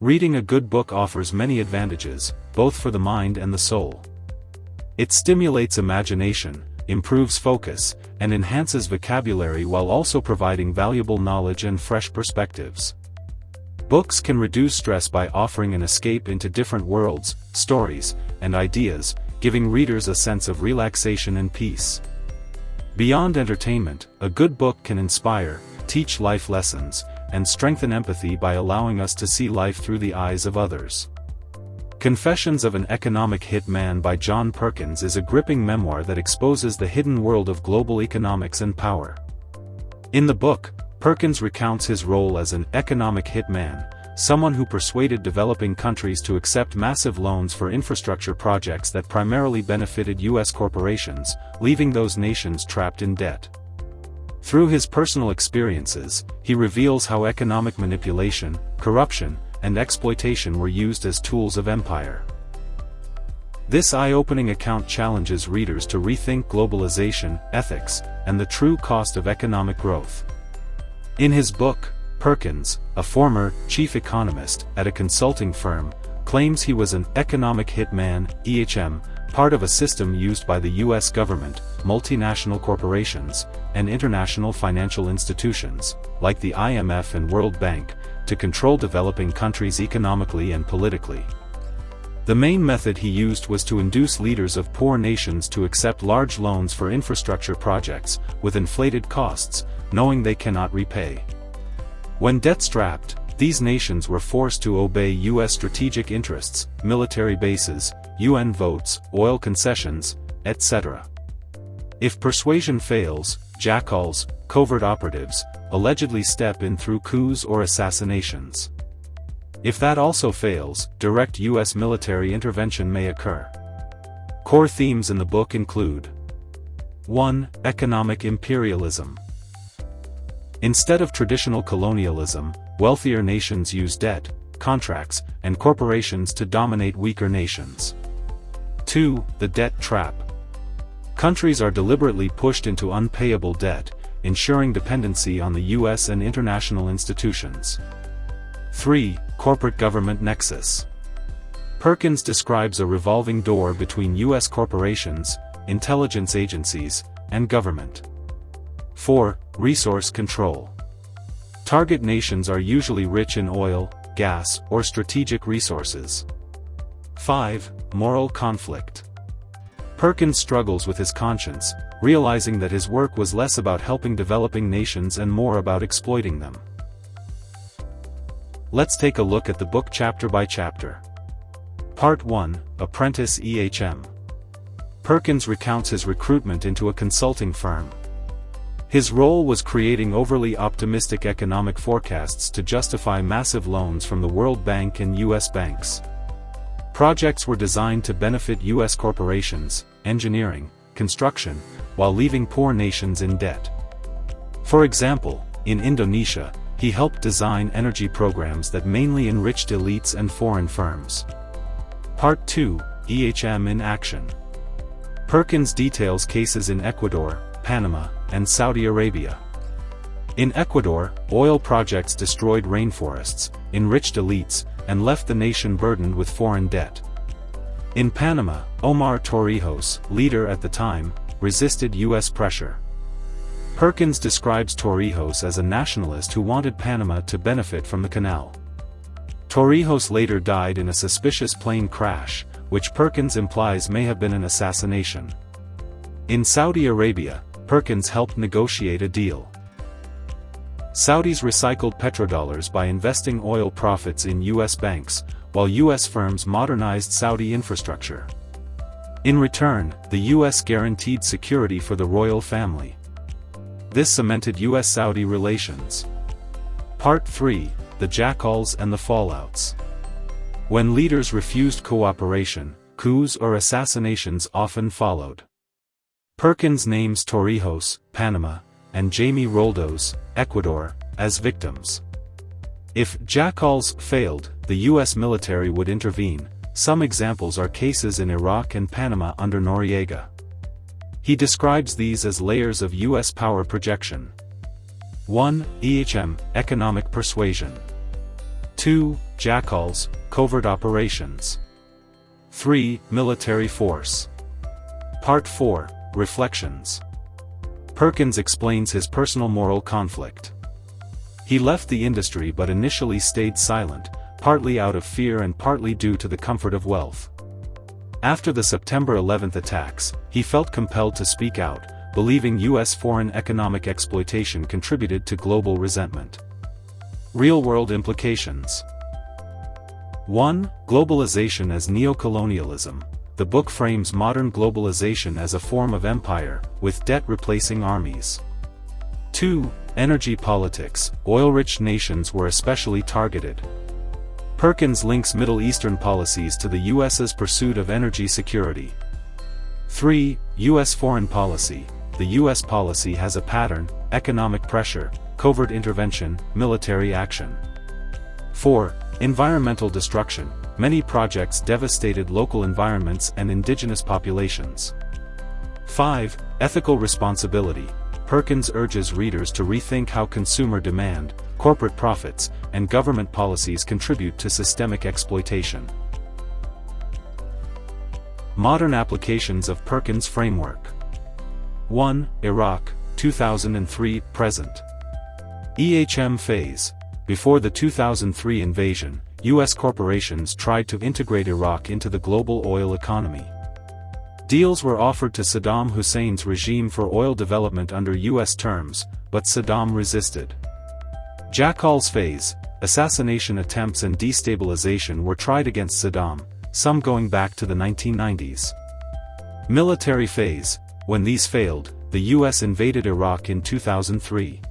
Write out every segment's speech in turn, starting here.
Reading a good book offers many advantages, both for the mind and the soul. It stimulates imagination, improves focus, and enhances vocabulary while also providing valuable knowledge and fresh perspectives. Books can reduce stress by offering an escape into different worlds, stories, and ideas, giving readers a sense of relaxation and peace. Beyond entertainment, a good book can inspire, teach life lessons, and strengthen empathy by allowing us to see life through the eyes of others. Confessions of an Economic Hitman by John Perkins is a gripping memoir that exposes the hidden world of global economics and power. In the book, Perkins recounts his role as an economic hitman, someone who persuaded developing countries to accept massive loans for infrastructure projects that primarily benefited U.S. corporations, leaving those nations trapped in debt. Through his personal experiences, he reveals how economic manipulation, corruption, and exploitation were used as tools of empire. This eye-opening account challenges readers to rethink globalization, ethics, and the true cost of economic growth. In his book, Perkins, a former chief economist at a consulting firm, claims he was an economic hitman, EHM, part of a system used by the U.S. government, multinational corporations, and international financial institutions, like the IMF and World Bank, to control developing countries economically and politically. The main method he used was to induce leaders of poor nations to accept large loans for infrastructure projects, with inflated costs, knowing they cannot repay. When debt-strapped, these nations were forced to obey U.S. strategic interests, military bases, UN votes, oil concessions, etc. If persuasion fails, jackals, covert operatives, allegedly step in through coups or assassinations. If that also fails, direct U.S. military intervention may occur. Core themes in the book include: 1. Economic imperialism. Instead of traditional colonialism, wealthier nations use debt, contracts, and corporations to dominate weaker nations. 2. The debt trap. Countries are deliberately pushed into unpayable debt, ensuring dependency on the U.S. and international institutions. 3. Corporate government nexus. Perkins describes a revolving door between U.S. corporations, intelligence agencies, and government. 4. Resource control. Target nations are usually rich in oil, gas, or strategic resources. 5. Moral conflict. Perkins struggles with his conscience, realizing that his work was less about helping developing nations and more about exploiting them. Let's take a look at the book chapter by chapter. Part 1, Apprentice EHM. Perkins recounts his recruitment into a consulting firm. His role was creating overly optimistic economic forecasts to justify massive loans from the World Bank and U.S. banks. Projects were designed to benefit U.S. corporations, engineering, construction, while leaving poor nations in debt. For example, in Indonesia, he helped design energy programs that mainly enriched elites and foreign firms. Part 2, EHM in action. Perkins details cases in Ecuador, Panama, and Saudi Arabia. In Ecuador, oil projects destroyed rainforests, enriched elites, and left the nation burdened with foreign debt. In Panama, Omar Torrijos, leader at the time, resisted U.S. pressure. Perkins describes Torrijos as a nationalist who wanted Panama to benefit from the canal. Torrijos later died in a suspicious plane crash, which Perkins implies may have been an assassination. In Saudi Arabia, Perkins helped negotiate a deal. Saudis recycled petrodollars by investing oil profits in U.S. banks, while U.S. firms modernized Saudi infrastructure. In return, the U.S. guaranteed security for the royal family. This cemented U.S.-Saudi relations. Part 3, The Jackals and the Fallouts. When leaders refused cooperation, coups or assassinations often followed. Perkins names Torrijos, Panama, and Jaime Roldos, Ecuador, as victims. If jackals failed, the U.S. military would intervene. Some examples are cases in Iraq and Panama under Noriega. He describes these as layers of U.S. power projection. 1. EHM, economic persuasion. 2. Jackals, covert operations. 3. Military force. Part 4, Reflections. Perkins explains his personal moral conflict. He left the industry but initially stayed silent, partly out of fear and partly due to the comfort of wealth. After the September 11 attacks, he felt compelled to speak out, believing U.S. foreign economic exploitation contributed to global resentment. Real-world implications. 1. Globalization as neocolonialism. The book frames modern globalization as a form of empire, with debt replacing armies. 2. Energy politics. Oil-rich nations were especially targeted. Perkins links Middle Eastern policies to the U.S.'s pursuit of energy security. 3. U.S. foreign policy. The U.S. policy has a pattern: economic pressure, covert intervention, military action. 4. Environmental destruction. Many projects devastated local environments and indigenous populations. 5. Ethical responsibility. Perkins urges readers to rethink how consumer demand, corporate profits, and government policies contribute to systemic exploitation. Modern applications of Perkins' framework. 1. Iraq, 2003, present. EHM phase. Before the 2003 invasion, U.S. corporations tried to integrate Iraq into the global oil economy. Deals were offered to Saddam Hussein's regime for oil development under U.S. terms, but Saddam resisted. Jackals phase. Assassination attempts and destabilization were tried against Saddam, some going back to the 1990s. Military phase. When these failed, the U.S. invaded Iraq in 2003.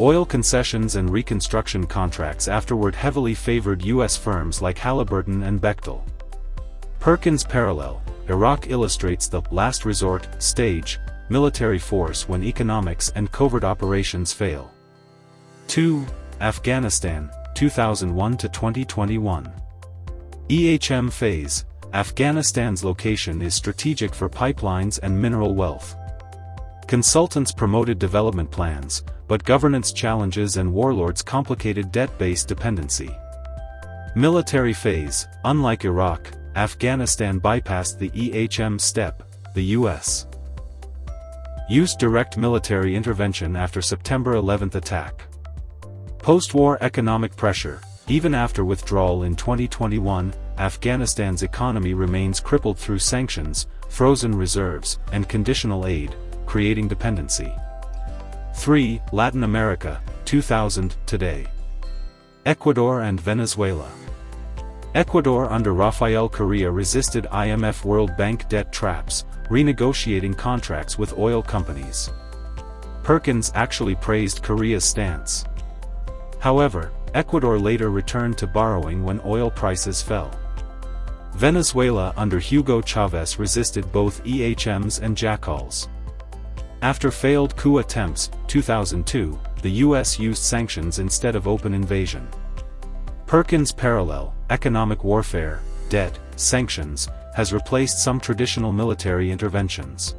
Oil concessions and reconstruction contracts afterward heavily favored U.S. firms like Halliburton and Bechtel. Perkins' parallel. Iraq illustrates the last resort stage military force when economics and covert operations fail. 2. Afghanistan, 2001 to 2021. EHM phase. Afghanistan's location is strategic for pipelines and mineral wealth. Consultants promoted development plans, but governance challenges and warlords complicated debt-based dependency. Military phase. Unlike Iraq, Afghanistan bypassed the EHM step. The U.S. used direct military intervention after September 11 attack. Post-war economic pressure. Even after withdrawal in 2021, Afghanistan's economy remains crippled through sanctions, frozen reserves, and conditional aid, creating dependency. 3. Latin America, 2000, today. Ecuador and Venezuela. Ecuador under Rafael Correa resisted IMF World Bank debt traps, renegotiating contracts with oil companies. Perkins actually praised Correa's stance. However, Ecuador later returned to borrowing when oil prices fell. Venezuela under Hugo Chavez resisted both EHMs and Jackals. After failed coup attempts, 2002, the U.S. used sanctions instead of open invasion. Perkins' parallel, economic warfare, debt, sanctions, has replaced some traditional military interventions.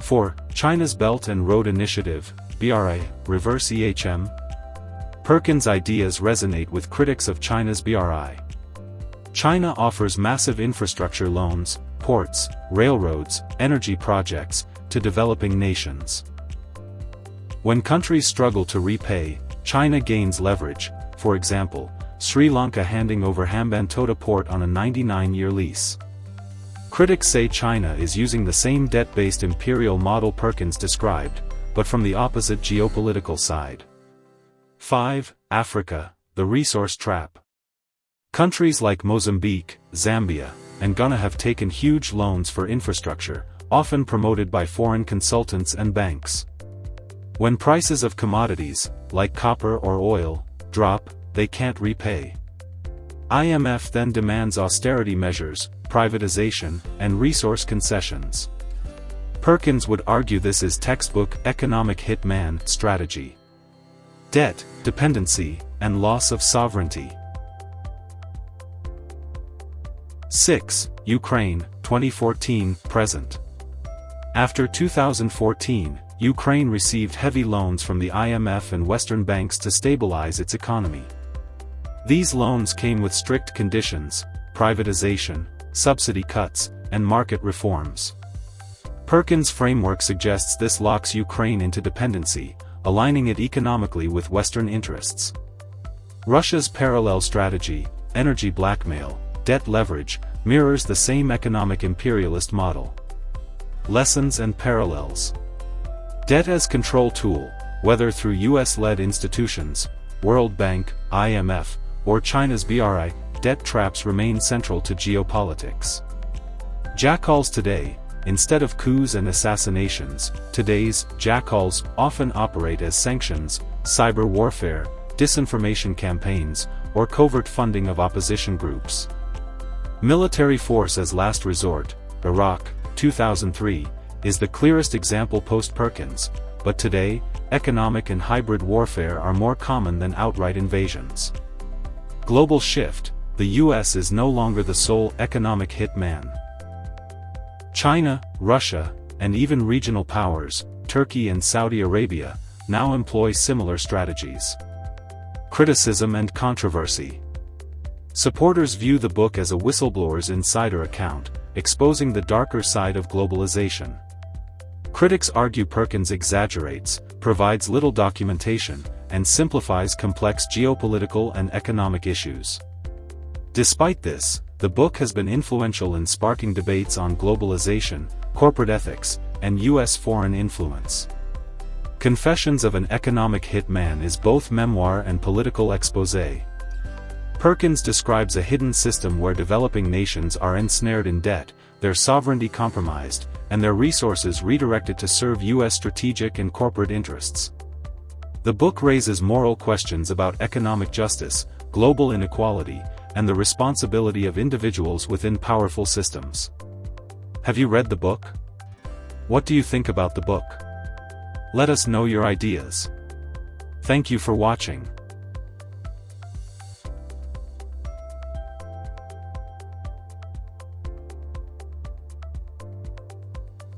4. China's Belt and Road Initiative, BRI, reverse EHM. Perkins' ideas resonate with critics of China's BRI. China offers massive infrastructure loans, ports, railroads, energy projects, to developing nations. When countries struggle to repay, China gains leverage, for example, Sri Lanka handing over Hambantota port on a 99-year lease. Critics say China is using the same debt-based imperial model Perkins described, but from the opposite geopolitical side. 5. Africa, the resource trap. Countries like Mozambique, Zambia, and Ghana have taken huge loans for infrastructure, often promoted by foreign consultants and banks. When prices of commodities, like copper or oil, drop, they can't repay. IMF then demands austerity measures, privatization, and resource concessions. Perkins would argue this is textbook economic hitman strategy. Debt, dependency, and loss of sovereignty. 6. Ukraine, 2014, present. After 2014, Ukraine received heavy loans from the IMF and Western banks to stabilize its economy. These loans came with strict conditions: privatization, subsidy cuts, and market reforms. Perkins' framework suggests this locks Ukraine into dependency, aligning it economically with Western interests. Russia's parallel strategy, energy blackmail, debt leverage, mirrors the same economic imperialist model. Lessons and parallels. Debt as control tool, whether through US-led institutions, World Bank, IMF, or China's BRI, debt traps remain central to geopolitics. Jackalls today, instead of coups and assassinations, today's jackalls often operate as sanctions, cyber warfare, disinformation campaigns, or covert funding of opposition groups. Military force as last resort, Iraq, 2003, is the clearest example post-Perkins, but today, economic and hybrid warfare are more common than outright invasions. Global shift: the US is no longer the sole economic hitman. China, Russia, and even regional powers, Turkey and Saudi Arabia, now employ similar strategies. Criticism and controversy. Supporters view the book as a whistleblower's insider account, exposing the darker side of globalization. Critics argue Perkins exaggerates, provides little documentation, and simplifies complex geopolitical and economic issues. Despite this, the book has been influential in sparking debates on globalization, corporate ethics, and US foreign influence. Confessions of an Economic Hitman is both memoir and political exposé. Perkins describes a hidden system where developing nations are ensnared in debt, their sovereignty compromised, and their resources redirected to serve US strategic and corporate interests. The book raises moral questions about economic justice, global inequality, and the responsibility of individuals within powerful systems. Have you read the book? What do you think about the book? Let us know your ideas. Thank you for watching.